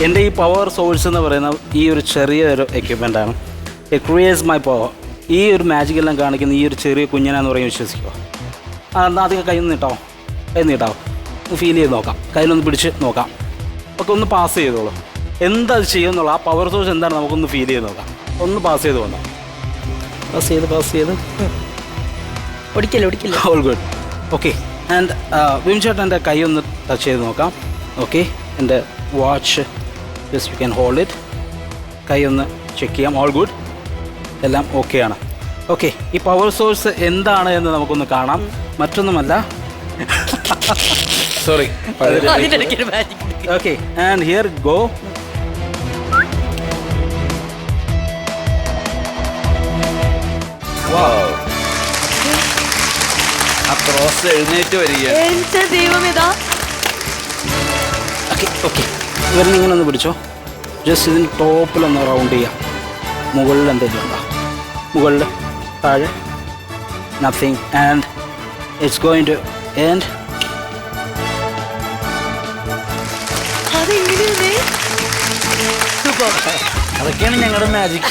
എൻ്റെ ഈ power source എന്ന് പറയുന്ന ഈ ഒരു ചെറിയൊരു എക്യുപ്മെൻ്റാണ്. It creates my power. ഈ ഒരു മാജിക് എല്ലാം കാണിക്കുന്ന ഈ ഒരു ചെറിയ കുഞ്ഞിനാന്ന് പറയും, വിശ്വസിക്കുക. എന്നാൽ അധികം കയ്യിൽ നിന്ന് നീട്ടാവും, കയ്യിൽ നിന്ന് നീട്ടാവും, ഫീൽ ചെയ്ത് നോക്കാം, കയ്യിലൊന്ന് പിടിച്ച് നോക്കാം, ഒക്കെ ഒന്ന് പാസ് ചെയ്തോളൂ. എന്താ അത് ചെയ്യുന്നുള്ള ആ പവർ സോഴ്സ് എന്താണ് നമുക്കൊന്ന് ഫീൽ ചെയ്ത് നോക്കാം. ഒന്ന് പാസ് ചെയ്ത് വന്നോ, പാസ് ചെയ്ത് ഒടിക്കല്ലേ ഓൾ ഗുഡ്. ഓക്കെ, ആൻഡ് വിംചേട്ടൻ എൻ്റെ കൈ ഒന്ന് ടച്ച് ചെയ്ത് നോക്കാം. ഓക്കെ, എൻ്റെ watch just you can hold it. കൈ ഒന്ന് ചെക്ക് ചെയ്യാം. ഓൾ ഗുഡ്, എല്ലാം ഓക്കെയാണ്. ഓക്കെ, ഈ പവർ സോഴ്സ് എന്താണ് എന്ന് നമുക്കൊന്ന് കാണാം. മറ്റൊന്നുമല്ല, sorry. Okay, and here go. ആ ക്രോസ് എഴുന്നേറ്റ് വരികയാണ്. എന്റെ ദൈവം ഇതാ. ഓക്കെ, ഇവരിനെ ഇങ്ങനെ ഒന്ന് പിടിച്ചോ. ജസ്റ്റ് ഇതിന് ടോപ്പിലൊന്ന് റൗണ്ട് ചെയ്യാം. മുകളിൽ എന്തെങ്കിലും ഉണ്ടോ? മുകളിൽ, താഴെ, nothing. And it's going to end. അതെങ്ങനെയാണ്? അതൊക്കെയാണ് ഞങ്ങളുടെ മാജിക്.